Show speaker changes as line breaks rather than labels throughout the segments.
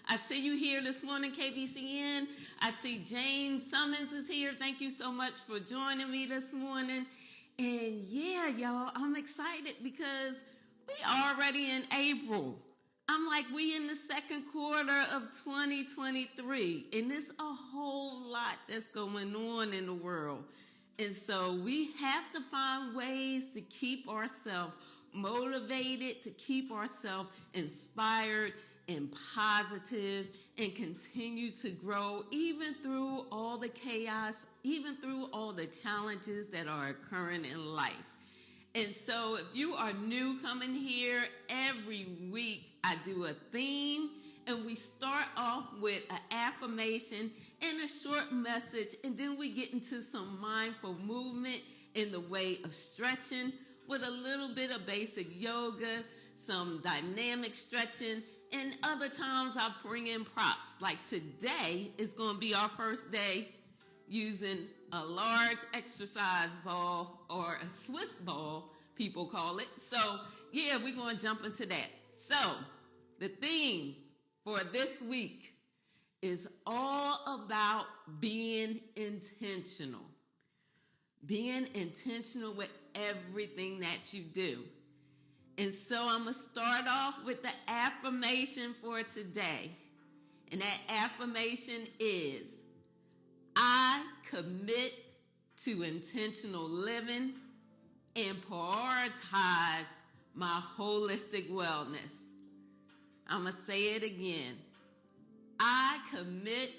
I see you here this morning, KBCN. I see Jane Summons is here. Thank you so much for joining me this morning. And yeah, y'all, I'm excited because we already in April. I'm like, we in the second quarter of 2023, and there's a whole lot that's going on in the world. And so we have to find ways to keep ourselves motivated, to keep ourselves inspired and positive, and continue to grow even through all the chaos, even through all the challenges that are occurring in life. And so if you are new coming here, every week I do a theme, and we start off with an affirmation and a short message, and then we get into some mindful movement in the way of stretching with a little bit of basic yoga, some dynamic stretching, and other times I bring in props. Like today is going to be our first day using a large exercise ball, or a Swiss ball, people call it. So yeah, we're going to jump into that. So the theme for this week is all about being intentional. Being intentional with everything that you do. And so I'm going to start off with the affirmation for today. And that affirmation is, I commit to intentional living and prioritize my holistic wellness. I'm going to say it again. I commit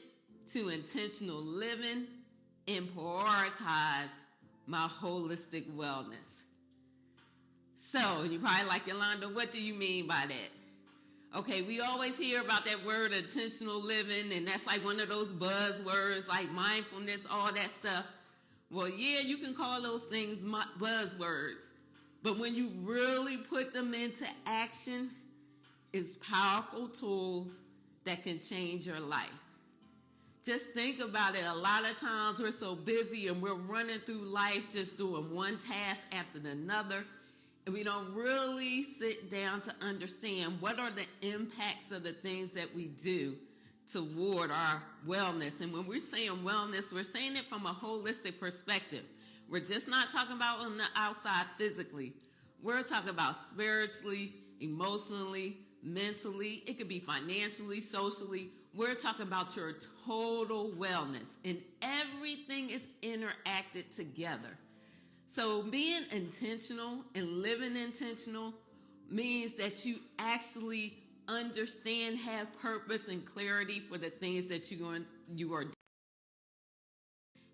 to intentional living and prioritize my holistic wellness. So you're probably like, Yolanda, what do you mean by that? Okay, we always hear about that word intentional living, and that's like one of those buzzwords like mindfulness, all that stuff. Well, yeah, you can call those things buzzwords, but when you really put them into action, it's powerful tools that can change your life. Just think about it. A lot of times we're so busy and we're running through life just doing one task after another, and we don't really sit down to understand what are the impacts of the things that we do toward our wellness. And when we're saying wellness, we're saying it from a holistic perspective. We're just not talking about on the outside physically. We're talking about spiritually, emotionally, mentally. It could be financially, socially. We're talking about your total wellness, and everything is interacted together. So being intentional and living intentional means that you actually understand, have purpose and clarity for the things that you are doing.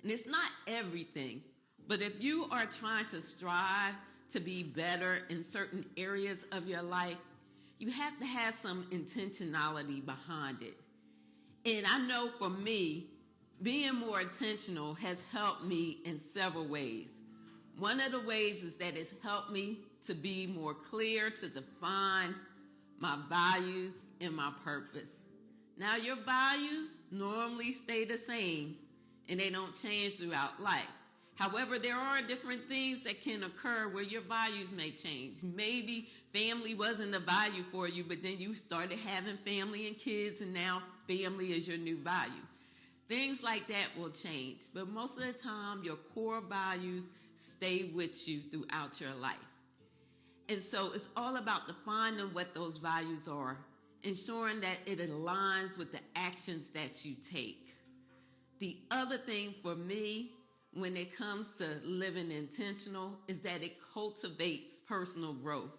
And it's not everything, but if you are trying to strive to be better in certain areas of your life, you have to have some intentionality behind it. And I know for me, being more intentional has helped me in several ways. One of the ways is that it's helped me to be more clear, to define my values and my purpose. Now, your values normally stay the same and they don't change throughout life. However, there are different things that can occur where your values may change. Maybe family wasn't a value for you, but then you started having family and kids, and now family is your new value. Things like that will change, but most of the time, your core values stay with you throughout your life. And so it's all about defining what those values are, ensuring that it aligns with the actions that you take. The other thing for me, when it comes to living intentional, is that it cultivates personal growth.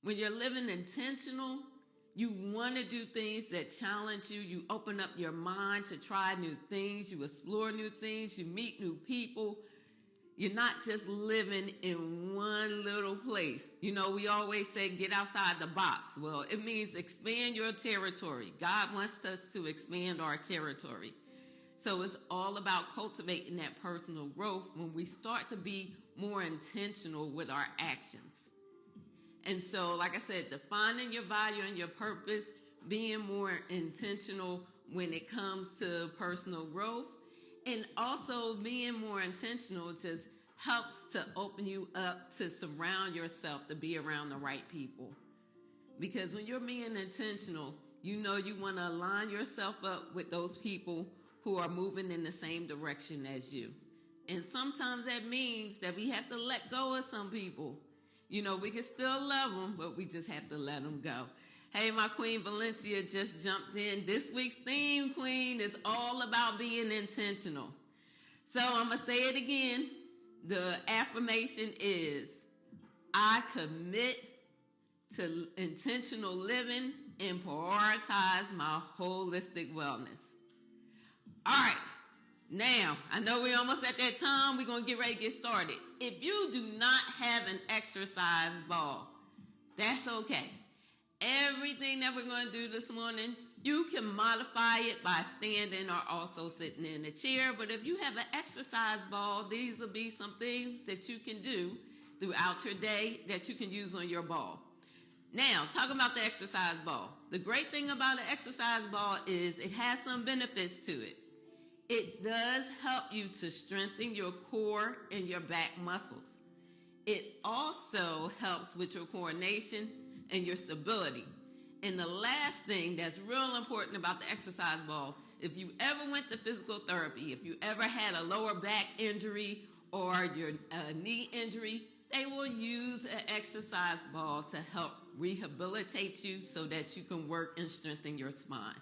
When you're living intentional, you want to do things that challenge you. You open up your mind to try new things. You explore new things. You meet new people. You're not just living in one little place. You know, we always say get outside the box. Well, it means expand your territory. God wants us to expand our territory. So it's all about cultivating that personal growth when we start to be more intentional with our actions. And so, like I said, defining your value and your purpose, being more intentional when it comes to personal growth, and also being more intentional just helps to open you up to surround yourself to be around the right people. Because when you're being intentional, you know you want to align yourself up with those people who are moving in the same direction as you. And sometimes that means that we have to let go of some people. You know, we can still love them, but we just have to let them go. Hey, my Queen Valencia just jumped in. This week's theme, Queen, is all about being intentional. So I'm going to say it again. The affirmation is, I commit to intentional living and prioritize my holistic wellness. All right. Now, I know we're almost at that time. We're going to get ready to get started. If you do not have an exercise ball, that's okay. Everything that we're going to do this morning, you can modify it by standing or also sitting in a chair. But if you have an exercise ball, these will be some things that you can do throughout your day that you can use on your ball. Now, talking about the exercise ball. The great thing about the exercise ball is it has some benefits to it. It does help you to strengthen your core and your back muscles. It also helps with your coordination and your stability. And the last thing that's real important about the exercise ball, if you ever went to physical therapy, if you ever had a lower back injury or your knee injury, they will use an exercise ball to help rehabilitate you so that you can work and strengthen your spine.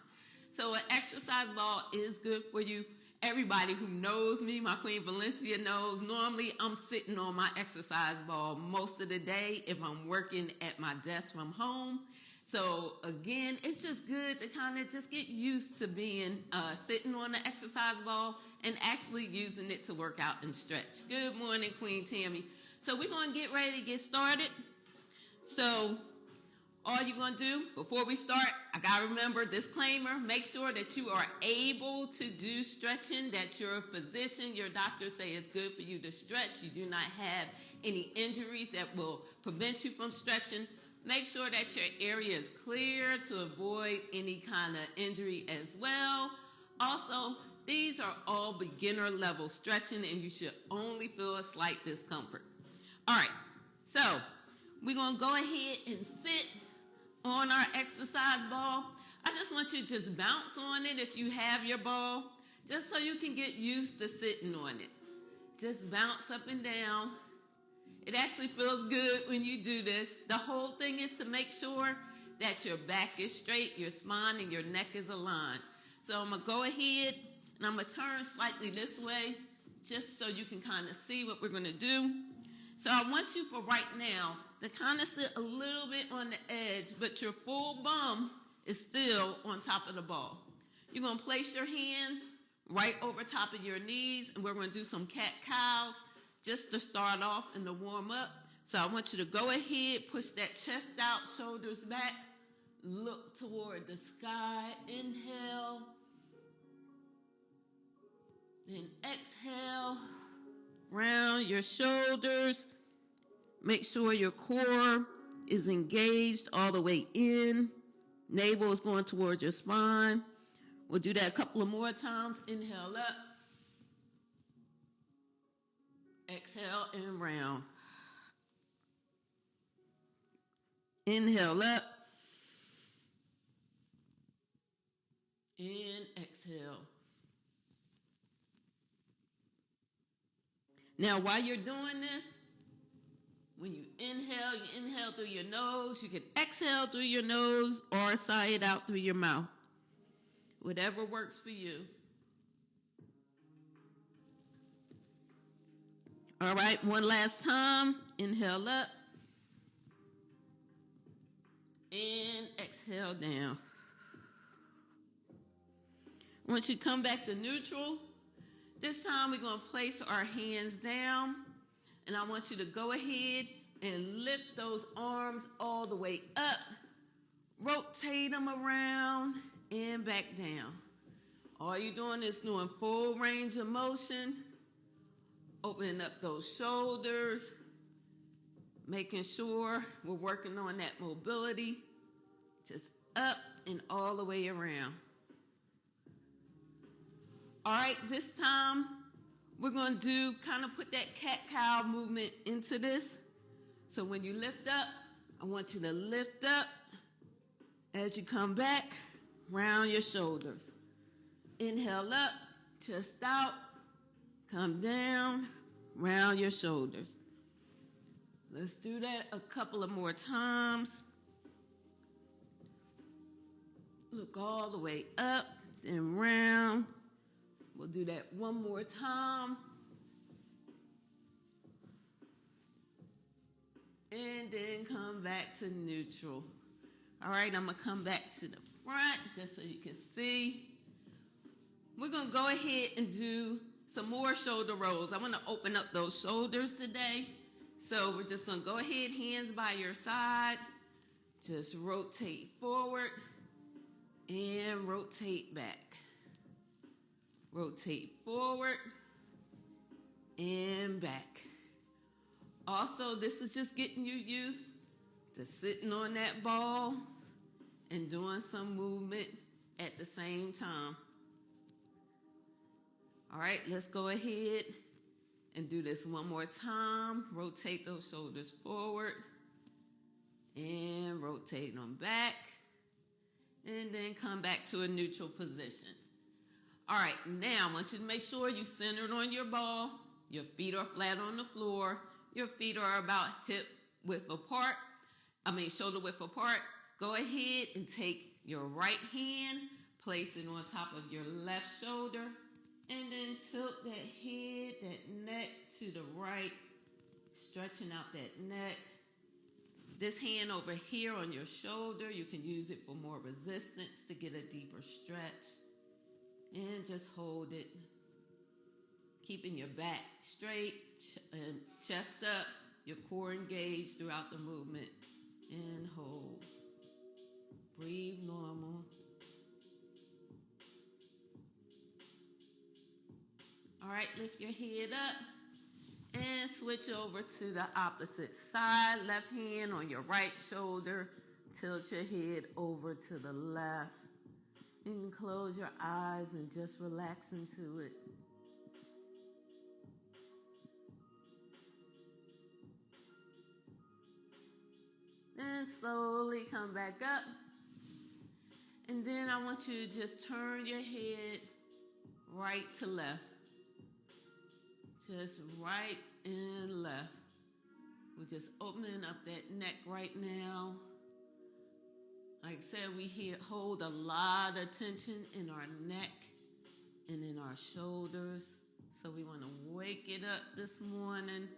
So an exercise ball is good for you. Everybody who knows me, my Queen Valencia knows, normally I'm sitting on my exercise ball most of the day if I'm working at my desk from home. So again, it's just good to kind of just get used to being sitting on the exercise ball and actually using it to work out and stretch. Good morning, Queen Tammy. So we're going to get ready to get started. So all you're going to do before we start, I got to remember, disclaimer, make sure that you are able to do stretching, that your physician, your doctor say it's good for you to stretch. You do not have any injuries that will prevent you from stretching. Make sure that your area is clear to avoid any kind of injury as well. Also, these are all beginner level stretching and you should only feel a slight discomfort. All right, so we're going to go ahead and sit on our exercise ball. I just want you to just bounce on it if you have your ball, just so you can get used to sitting on it. Just bounce up and down. It actually feels good when you do this. The whole thing is to make sure that your back is straight, your spine and your neck is aligned. So I'm going to go ahead and I'm going to turn slightly this way just so you can kind of see what we're going to do. So I want you for right now to kind of sit a little bit on the edge, but your full bum is still on top of the ball. You're going to place your hands right over top of your knees, and we're going to do some cat-cows just to start off and to warm up. So I want you to go ahead, push that chest out, shoulders back, look toward the sky, inhale, then exhale, round your shoulders. Make sure your core is engaged all the way in. Navel is going towards your spine. We'll do that a couple of more times. Inhale up. Exhale and round. Inhale up. And exhale. Now, while you're doing this, when you inhale through your nose. You can exhale through your nose or sigh it out through your mouth. Whatever works for you. All right, one last time. Inhale up. And exhale down. Once you come back to neutral, this time we're going to place our hands down. And I want you to go ahead and lift those arms all the way up. Rotate them around and back down. All you're doing is doing full range of motion. Opening up those shoulders. Making sure we're working on that mobility. Just up and all the way around. All right, this time we're going to kind of put that cat-cow movement into this. So when you lift up, I want you to lift up as you come back. round your shoulders. Inhale up, chest out, come down, round your shoulders. Let's do that a couple of more times. Look all the way up, then round. We'll do that one more time. And then come back to neutral. All right, I'm going to come back to the front just so you can see. We're going to go ahead and do some more shoulder rolls. I want to open up those shoulders today. So we're just going to go ahead, hands by your side. Just rotate forward and rotate back. Rotate forward and back. Also, this is just getting you used to sitting on that ball and doing some movement at the same time. All right, let's go ahead and do this one more time. Rotate those shoulders forward and rotate them back. And then come back to a neutral position. All right, now I want you to make sure you're centered on your ball. Your feet are flat on the floor. Your feet are about shoulder width apart. Go ahead and take your right hand, place it on top of your left shoulder, and then tilt that head, that neck to the right, stretching out that neck. This hand over here on your shoulder, you can use it for more resistance to get a deeper stretch. And just hold it. Keeping your back straight and chest up, your core engaged throughout the movement. And hold. Breathe normal. All right, lift your head up and switch over to the opposite side. Left hand on your right shoulder. Tilt your head over to the left. And close your eyes and just relax into it. And slowly come back up. And then I want you to just turn your head right to left. Just right and left. We're just opening up that neck right now. Like I said, we hold a lot of tension in our neck and in our shoulders. So we want to wake it up this morning.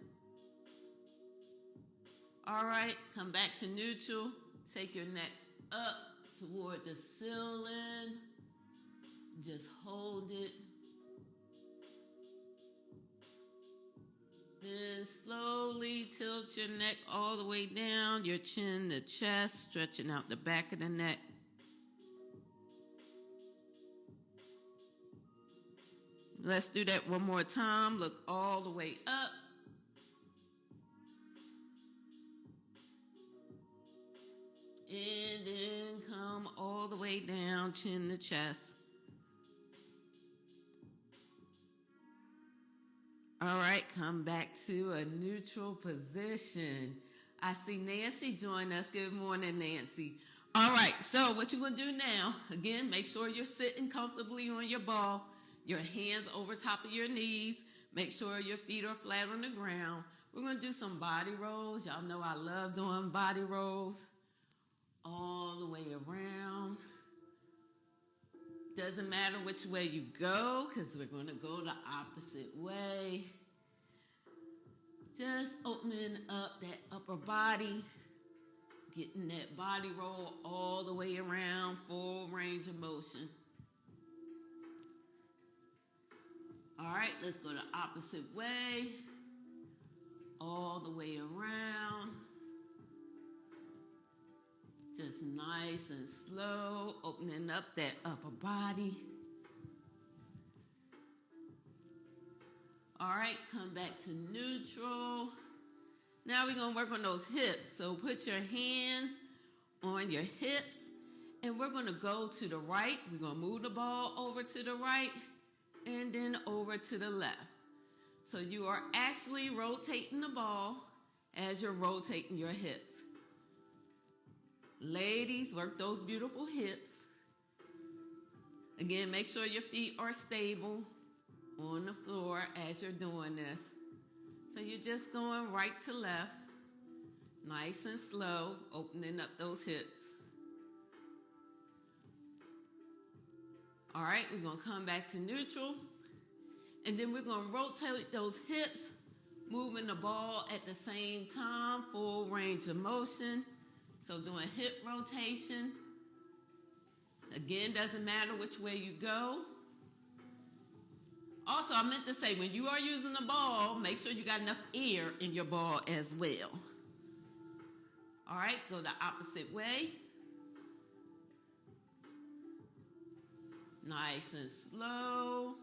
All right, come back to neutral. Take your neck up toward the ceiling. Just hold it. Then slowly tilt your neck all the way down, your chin to chest, stretching out the back of the neck. Let's do that one more time. Look all the way up. And then come all the way down, chin to chest. All right, come back to a neutral position. I see Nancy join us. Good morning, Nancy. All right, so what you're going to do now, again, make sure you're sitting comfortably on your ball, your hands over top of your knees. Make sure your feet are flat on the ground. We're going to do some body rolls. Y'all know I love doing body rolls all the way around. Doesn't matter which way you go, because we're going to go the opposite way. Just opening up that upper body, getting that body roll all the way around, full range of motion. All right, let's go the opposite way, all the way around. Just nice and slow, opening up that upper body. All right, come back to neutral. Now we're going to work on those hips. So put your hands on your hips, and we're going to go to the right. We're going to move the ball over to the right and then over to the left. So you are actually rotating the ball as you're rotating your hips. Ladies, work those beautiful hips. Again, make sure your feet are stable on the floor as you're doing this. So you're just going right to left, nice and slow, opening up those hips. All right, we're going to come back to neutral. And then we're going to rotate those hips, moving the ball at the same time, full range of motion. So doing hip rotation. Again, doesn't matter which way you go. Also, I meant to say, when you are using the ball, make sure you got enough air in your ball as well. All right, go the opposite way. Nice and slow,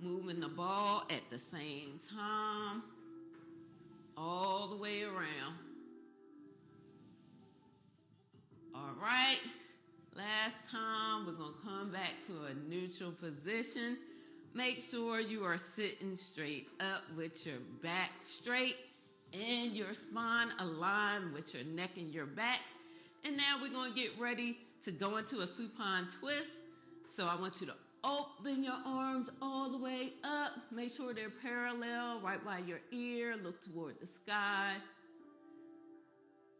moving the ball at the same time, all the way around. All right, last time, we're going to come back to a neutral position. Make sure you are sitting straight up with your back straight and your spine aligned with your neck and your back. And now we're going to get ready to go into a supine twist. So I want you to open your arms all the way up. Make sure they're parallel right by your ear. Look toward the sky.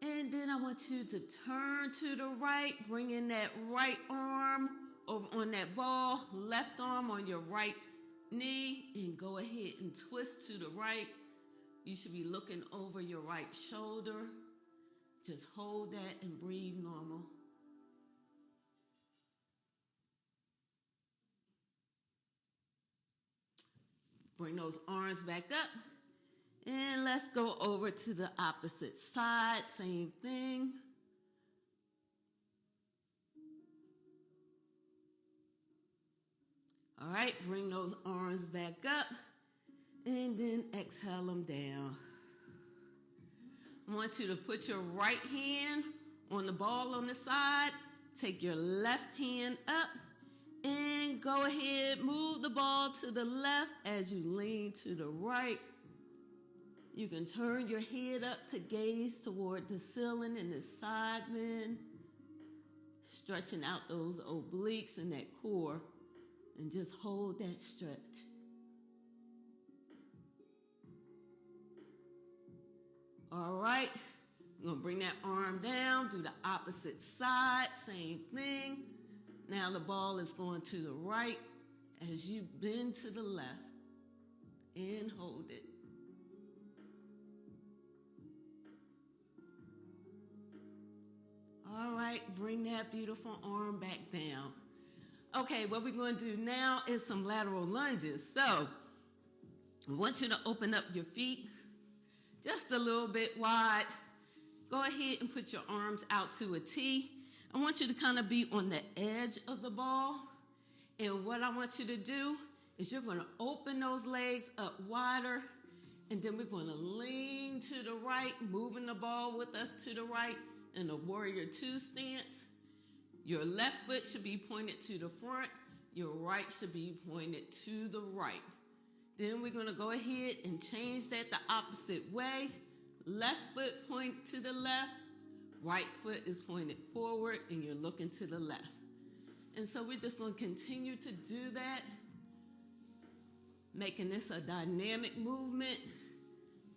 And then I want you to turn to the right, bring in that right arm over on that ball, left arm on your right knee, and go ahead and twist to the right. You should be looking over your right shoulder. Just hold that and breathe normal. Bring those arms back up. And let's go over to the opposite side. Same thing. All right, bring those arms back up. And then exhale them down. I want you to put your right hand on the ball on the side. Take your left hand up. And go ahead, move the ball to the left as you lean to the right. You can turn your head up to gaze toward the ceiling and the side bend, stretching out those obliques and that core, and just hold that stretch. All right, you're gonna bring that arm down, do the opposite side, same thing. Now the ball is going to the right as you bend to the left and hold it. All right, bring that beautiful arm back down. Okay, what we're going to do now is some lateral lunges. So I want you to open up your feet just a little bit wide. Go ahead and put your arms out to a T. I want you to kind of be on the edge of the ball. And what I want you to do is you're going to open those legs up wider. And then we're going to lean to the right, moving the ball with us to the right in a warrior two stance. Your left foot should be pointed to the front. Your right should be pointed to the right. Then we're going to go ahead and change that the opposite way. Left foot point to the left. Right foot is pointed forward and you're looking to the left. And so we're just going to continue to do that, making this a dynamic movement,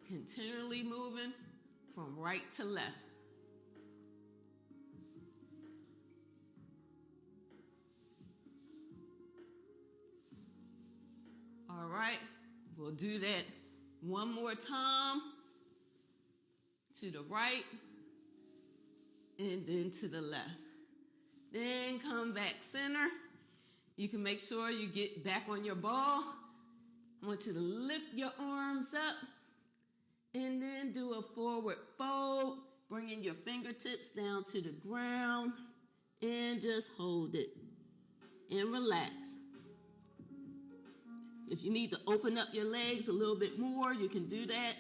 continually moving from right to left. All right, we'll do that one more time. To the right. And then to the left. Then come back center. You can make sure you get back on your ball. I want you to lift your arms up and then do a forward fold, bringing your fingertips down to the ground and just hold it and relax. If you need to open up your legs a little bit more, you can do that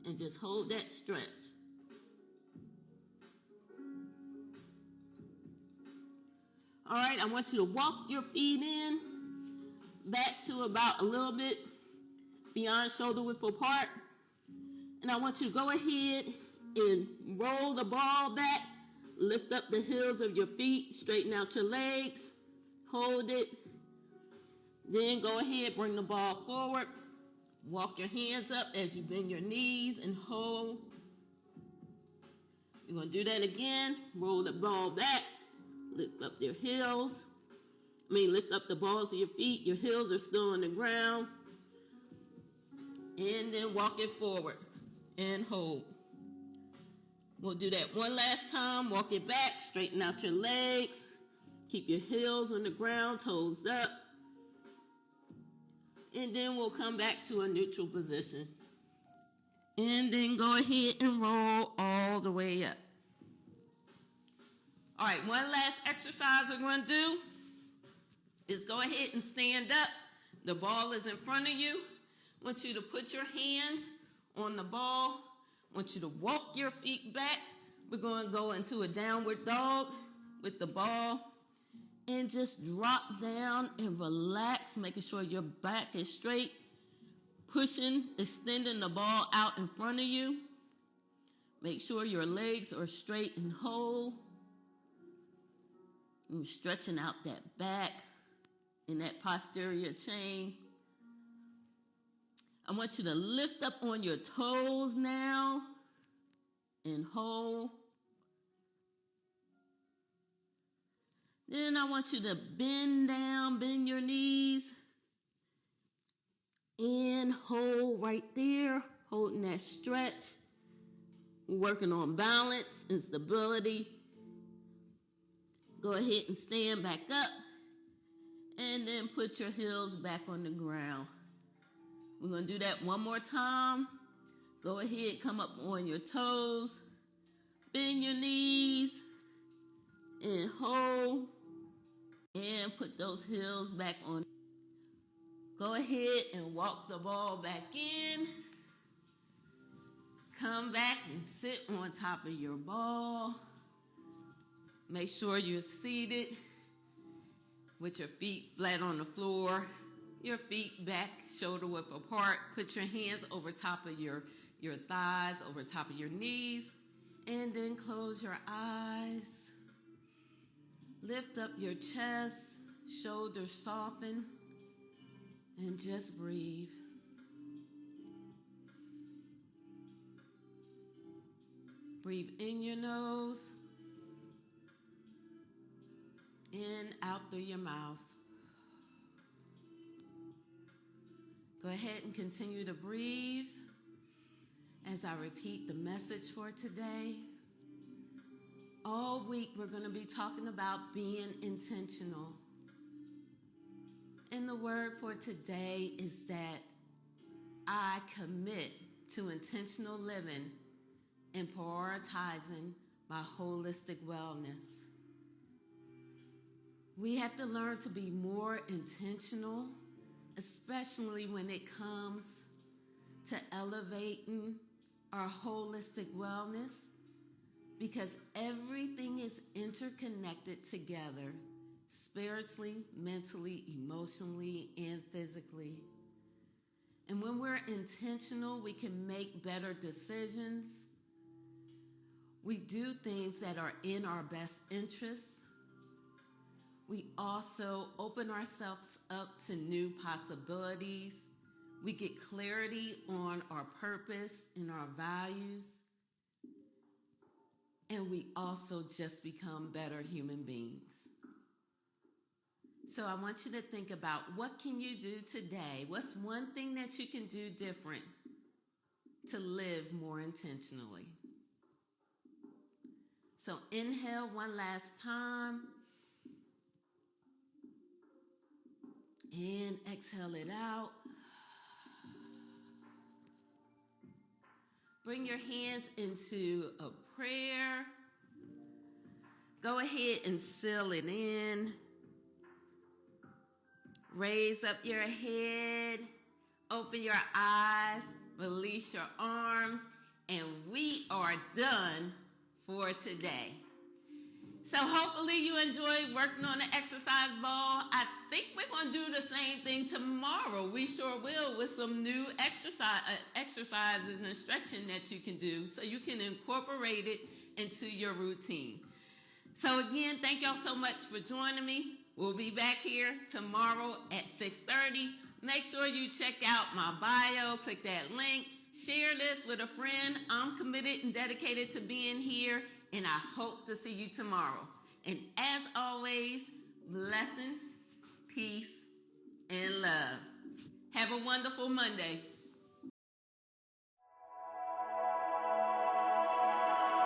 and just hold that stretch. All right, I want you to walk your feet in back to about a little bit beyond shoulder width apart. And I want you to go ahead and roll the ball back, lift up the heels of your feet, straighten out your legs, hold it, Then go ahead, bring the ball forward. Walk your hands up as you bend your knees and hold. You're going to do that again. Roll the ball back. Lift up your heels. Lift up the balls of your feet. Your heels are still on the ground. And then walk it forward and hold. We'll do that one last time. Walk it back. Straighten out your legs. Keep your heels on the ground, toes up. And then we'll come back to a neutral position. And then go ahead and roll all the way up. All right, one last exercise we're going to do is go ahead and stand up. The ball is in front of you. I want you to put your hands on the ball. I want you to walk your feet back. We're going to go into a downward dog with the ball. And just drop down and relax, making sure your back is straight. Pushing, extending the ball out in front of you. Make sure your legs are straight and whole. And stretching out that back and that posterior chain. I want you to lift up on your toes now and hold. Then I want you to bend down, bend your knees, and hold right there, holding that stretch. We're working on balance and stability. Go ahead and stand back up, and then put your heels back on the ground. We're going to do that one more time. Go ahead, come up on your toes, bend your knees, and hold. And put those heels back on. Go ahead and walk the ball back in. Come back and sit on top of your ball. Make sure you're seated with your feet flat on the floor. Your feet back, shoulder width apart. Put your hands over top of your thighs, over top of your knees. And then close your eyes. Lift up your chest, shoulders soften, and just breathe. Breathe in your nose, in, out through your mouth. Go ahead and continue to breathe as I repeat the message for today. All week, we're going to be talking about being intentional. And the word for today is that I commit to intentional living and prioritizing my holistic wellness. We have to learn to be more intentional, especially when it comes to elevating our holistic wellness. Because everything is interconnected together, spiritually, mentally, emotionally, and physically. And when we're intentional, we can make better decisions. We do things that are in our best interests. We also open ourselves up to new possibilities. We get clarity on our purpose and our values. And we also just become better human beings. So I want you to think about, what can you do today? What's one thing that you can do different to live more intentionally? So inhale one last time. And exhale it out. Bring your hands into a prayer. Go ahead and seal it in. Raise up your head. Open your eyes. Release your arms. And we are done for today. So hopefully you enjoyed working on the exercise ball. I think we're going to do the same thing tomorrow. We sure will, with some new exercises and stretching that you can do so you can incorporate it into your routine. So again, thank y'all so much for joining me. We'll be back here tomorrow at 6:30. Make sure you check out my bio, click that link, share this with a friend. I'm committed and dedicated to being here, and I hope to see you tomorrow. And as always, blessings, peace, and love. Have a wonderful Monday.